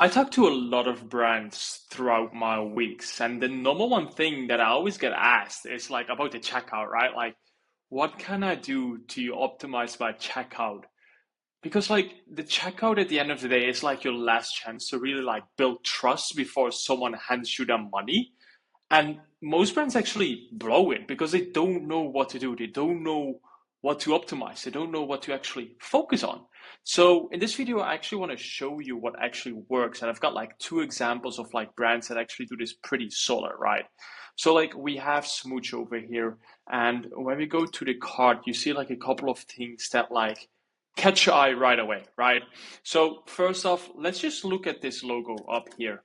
I talk to a lot of brands throughout my weeks, and the number one thing that I always get asked is like about the checkout, right? Like, what can I do to optimize my checkout? Because like the checkout at the end of the day is like your last chance to really like build trust before someone hands you their money. And most brands actually blow it because they don't know what to do. They don't know what to optimize. They don't know what to actually focus on. So in this video, I actually want to show you what actually works. And I've got like two examples of like brands that actually do this pretty solid, right? So like we have Smooch over here. And when we go to the cart, you see like a couple of things that like catch your eye right away, right? So first off, let's just look at this logo up here.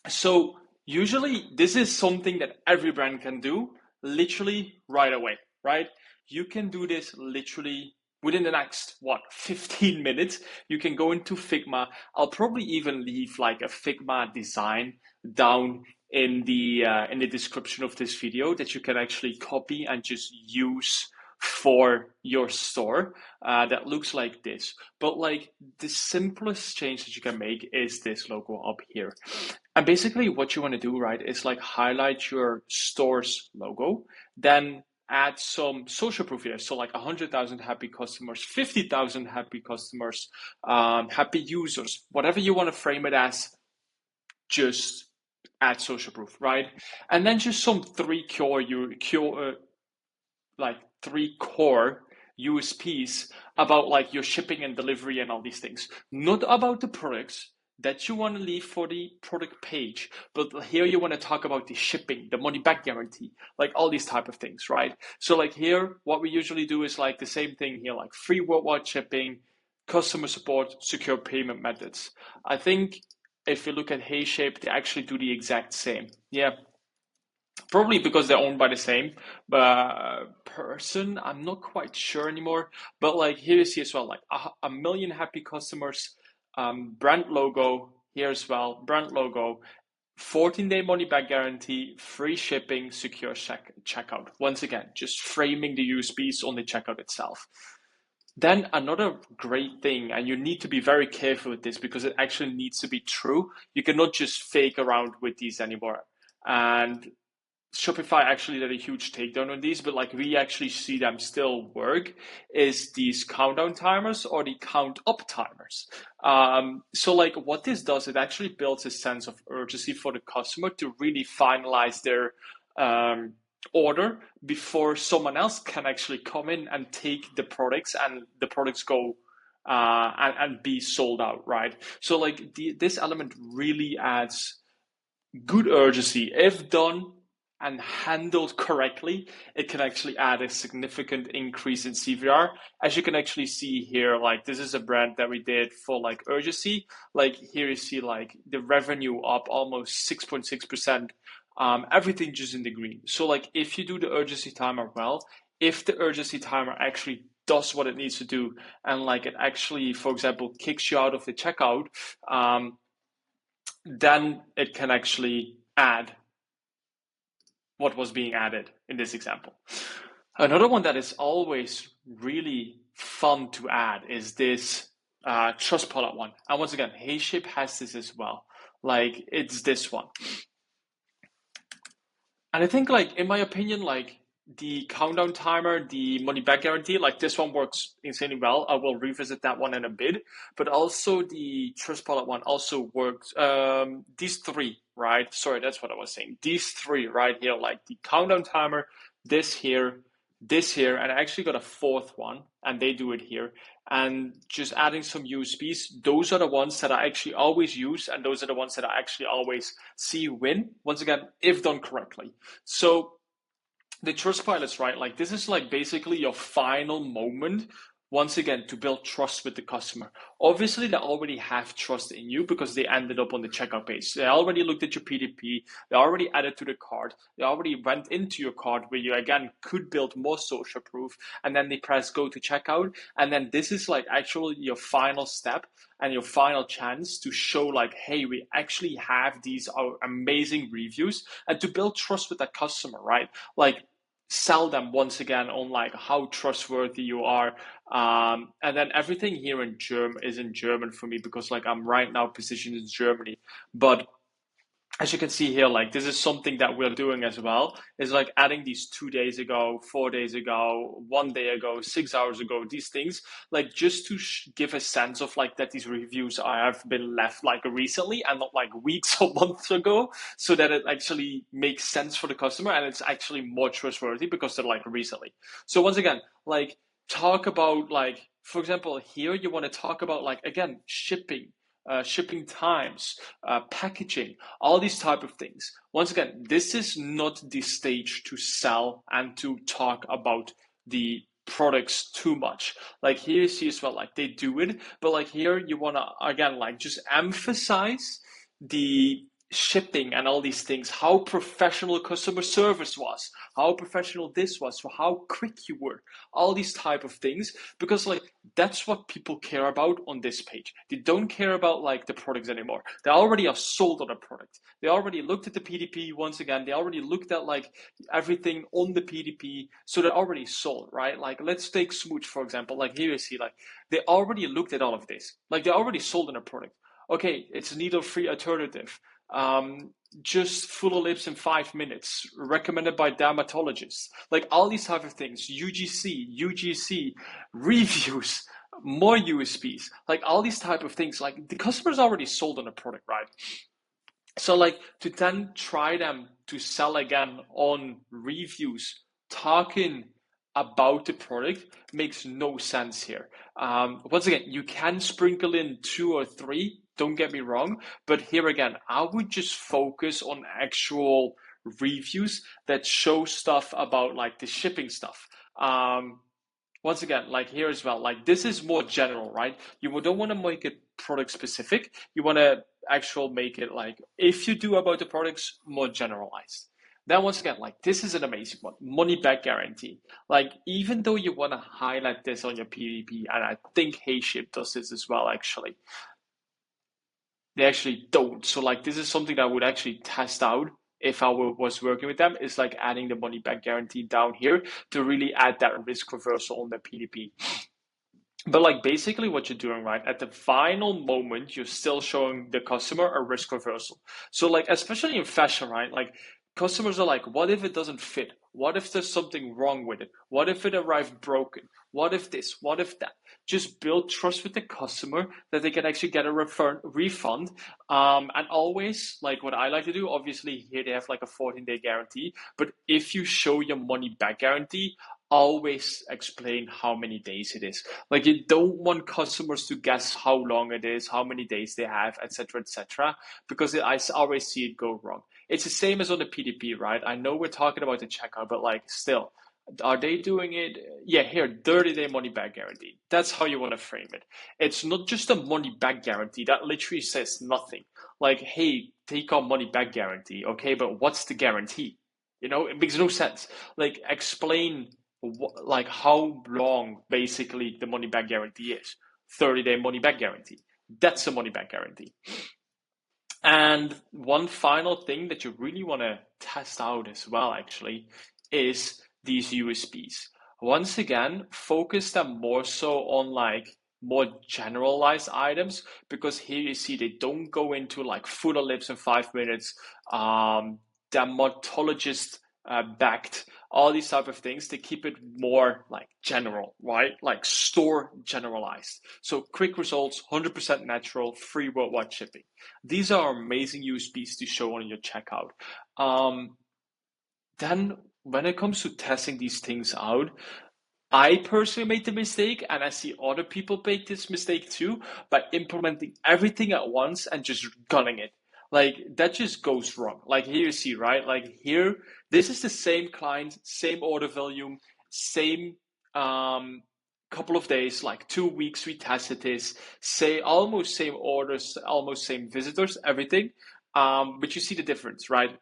So usually this is something that every brand can do literally right away, right? You can do this literally within the next, what, 15 minutes. You can go into Figma. I'll probably even leave like a Figma design down in the description of this video that you can actually copy and just use for your store that looks like this. But like the simplest change that you can make is this logo up here. And basically what you want to do, right, is like highlight your store's logo, then add some social proof here. So like 100,000 happy customers, 50,000 happy customers, happy users, whatever you want to frame it as, just add social proof, right? And then just some three core USPs about like your shipping and delivery and all these things, not about the products that you want to leave for the product page, but here you want to talk about the shipping, the money back guarantee, like all these type of things, right? So like here, what we usually do is like the same thing here, like free worldwide shipping, customer support, secure payment methods. I think if you look at HeyShape, they actually do the exact same. Yeah, probably because they're owned by the same person. I'm not quite sure anymore. But like here you see as well, like a million happy customers, brand logo here as well, brand logo, 14-day money back guarantee, free shipping, secure checkout. Once again, just framing the USPs on the checkout itself. Then another great thing, and you need to be very careful with this because it actually needs to be true. You cannot just fake around with these anymore. And Shopify actually did a huge takedown on these, but like we actually see them still work, is these countdown timers or the count up timers. So like what this does, it actually builds a sense of urgency for the customer to really finalize their order before someone else can actually come in and take the products and the products go and be sold out, right? So like this element really adds good urgency. If done and handled correctly, it can actually add a significant increase in CVR. As you can actually see here, like this is a brand that we did for like urgency. Like here you see like the revenue up almost 6.6%. Everything just in the green. So like if you do the urgency timer well, if the urgency timer actually does what it needs to do, and like it actually, for example, kicks you out of the checkout, then it can actually add what was being added in this example. Another one that is always really fun to add is this trust product one. And once again, HeyShape has this as well. Like it's this one. And I think like in my opinion, like the countdown timer, the money back guarantee, like this one works insanely well. I will revisit that one in a bit. But also the Trustpilot one also works. These three, right? Sorry, that's what I was saying. These three right here, like the countdown timer, this here, and I actually got a fourth one, and they do it here. And just adding some USPs, those are the ones that I actually always use, and those are the ones that I actually always see win. Once again, if done correctly. So the trust pilots, right? Like this is like basically your final moment once again to build trust with the customer. Obviously, they already have trust in you because they ended up on the checkout page. They already looked at your PDP, they already added to the cart, they already went into your cart where you again could build more social proof, and then they press go to checkout. And then this is like actually your final step and your final chance to show like, hey, we actually have these amazing reviews, and to build trust with that customer, right? Like sell them once again on like how trustworthy you are. And then everything here in German is in German for me because like I'm right now positioned in Germany. But as you can see here, like this is something that we're doing as well, is like adding these 2 days ago, 4 days ago, 1 day ago, 6 hours ago, these things, like just to give a sense of like that these reviews have been left like recently and not like weeks or months ago, so that it actually makes sense for the customer and it's actually more trustworthy because they're like recently. So once again, like talk about like, for example, here you want to talk about like, again, shipping times, packaging, all these type of things. Once again, this is not the stage to sell and to talk about the products too much. Like here you see as well, like they do it, but like here you want to again like just emphasize the shipping and all these things, how professional customer service was, how professional this was, for how quick you were, all these type of things, because like that's what people care about on this page. They don't care about like the products anymore. They already are sold on a product. They already looked at the PDP once again. They already looked at like everything on the PDP, so they're already sold, right? Like let's take Smooch for example. Like here you see, like they already looked at all of this. Like they already sold on a product. Okay, it's a needle-free alternative. Um, just fuller lips in 5 minutes, recommended by dermatologists. Like all these type of things, UGC, reviews, more USPs, like all these type of things. Like the customer's already sold on a product, right? So like to then try them to sell again on reviews, talking about the product makes no sense here. Once again, you can sprinkle in two or three, don't get me wrong, but here again, I would just focus on actual reviews that show stuff about like the shipping stuff. Once again, like here as well, like this is more general, right? You don't want to make it product specific. You want to actual make it like if you do about the products more generalized. Then once again, like this is an amazing one, money back guarantee. Like even though you want to highlight this on your PVP, and I think HeyShape does this as well, actually, they actually don't. So like this is something that I would actually test out if I was working with them, is like adding the money back guarantee down here to really add that risk reversal on the PDP. But like basically what you're doing, right, at the final moment, you're still showing the customer a risk reversal. So like especially in fashion, right? Like customers are like, what if it doesn't fit? What if there's something wrong with it? What if it arrived broken? What if this? What if that? Just build trust with the customer that they can actually get a refund. And always, like what I like to do, obviously here they have like a 14-day guarantee. But if you show your money back guarantee, always explain how many days it is. Like you don't want customers to guess how long it is, how many days they have, etc., because I always see it go wrong. It's the same as on the PDP, right? I know we're talking about the checkout, but like still, are they doing it? Yeah, here, 30-day money back guarantee. That's how you want to frame it. It's not just a money back guarantee. That literally says nothing. Like, hey, take our money back guarantee. Okay, but what's the guarantee? You know, it makes no sense. Like, explain like how long basically the money back guarantee is. 30-day money back guarantee. That's a money back guarantee. And one final thing that you really want to test out as well, actually, is these USPs. Once again, focus them more so on like more generalized items, because here you see they don't go into like fuller lips in 5 minutes, dermatologist backed, all these type of things. They keep it more like general, right? Like store generalized. So quick results, 100% natural, free worldwide shipping. These are amazing USPs to show on your checkout. Then when it comes to testing these things out, I personally made the mistake, and I see other people make this mistake too, by implementing everything at once and just gunning it. Like that just goes wrong. Like here you see, right? Like here, this is the same client, same order volume, same couple of days, like 2 weeks we tested this, say almost same orders, almost same visitors, everything. But you see the difference, right?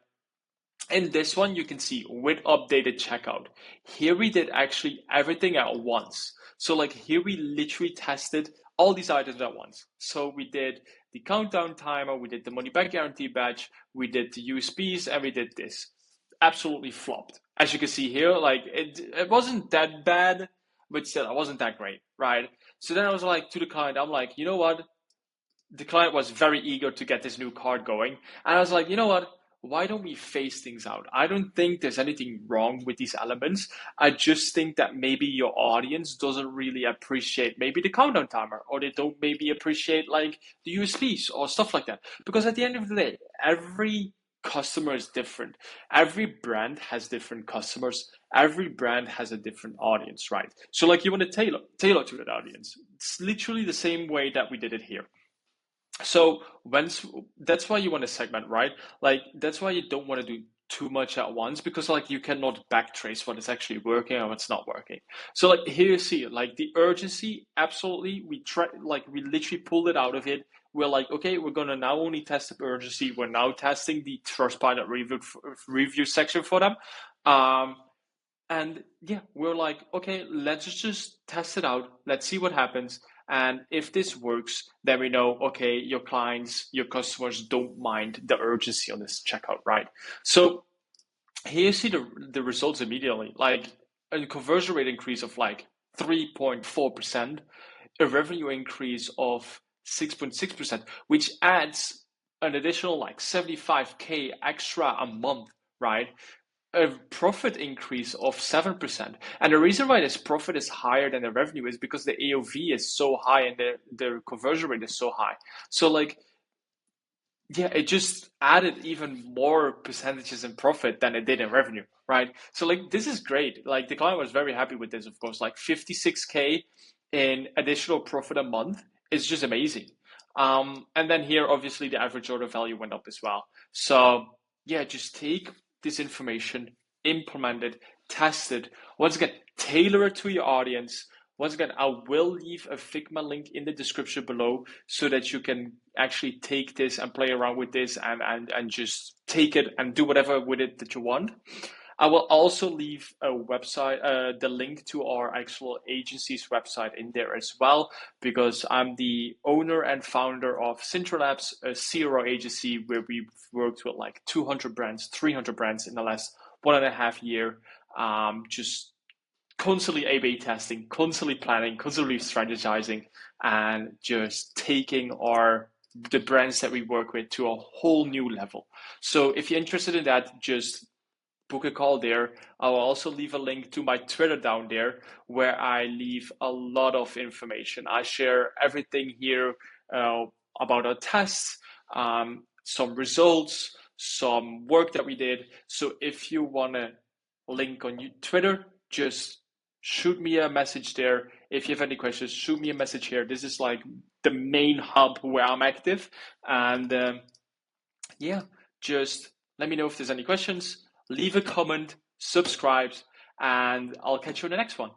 In this one, you can see with updated checkout. Here we did actually everything at once. So like here we literally tested all these items at once. So we did the countdown timer, we did the money back guarantee badge, we did the USPs, and we did this. Absolutely flopped. as you can see here, like it wasn't that bad, but still, it wasn't that great, right? So then I was like to the client, I'm like, you know what? The client was very eager to get this new card going. And I was like, you know what? Why don't we phase things out? I don't think there's anything wrong with these elements. I just think that maybe your audience doesn't really appreciate maybe the countdown timer, or they don't maybe appreciate like the USPs or stuff like that. Because at the end of the day, every customer is different. Every brand has different customers. Every brand has a different audience, right? So like you want to tailor to that audience. It's literally the same way that we did it here. So once that's why you want to segment, right? Like that's why you don't want to do too much at once, because like you cannot backtrace what is actually working and what's not working. So like here you see like the urgency, absolutely. We try like we literally pulled it out of it. We're like, okay, we're gonna now only test the urgency. We're now testing the Trustpilot review section for them. Um, and yeah, we're like, okay, let's just test it out. Let's see what happens. And if this works, then we know, okay, your clients, your customers don't mind the urgency on this checkout, right? So here you see the results immediately, like a conversion rate increase of like 3.4%, a revenue increase of 6.6%, which adds an additional like 75K extra a month, right? A profit increase of 7%. And the reason why this profit is higher than the revenue is because the AOV is so high and the conversion rate is so high. So like yeah, it just added even more percentages in profit than it did in revenue, right? So like this is great. Like the client was very happy with this, of course. Like 56K in additional profit a month is just amazing. And then here, obviously, the average order value went up as well. So yeah, just take this information, implement it, test it. Once again, tailor it to your audience. Once again, I will leave a Figma link in the description below so that you can actually take this and play around with this and just take it and do whatever with it that you want. I will also leave a website, the link to our actual agency's website in there as well, because I'm the owner and founder of Sintra Labs, a CRO agency where we've worked with like 200 brands, 300 brands in the last 1.5 year. Just constantly A/B testing, constantly planning, constantly strategizing, and just taking the brands that we work with to a whole new level. So if you're interested in that, just book a call there. I'll also leave a link to my Twitter down there where I leave a lot of information. I share everything here uh, about our tests, some results, some work that we did. So if you want to link on Twitter, just shoot me a message there. If you have any questions, shoot me a message here. This is like the main hub where I'm active. And yeah, just let me know if there's any questions. Leave a comment, subscribe, and I'll catch you in the next one.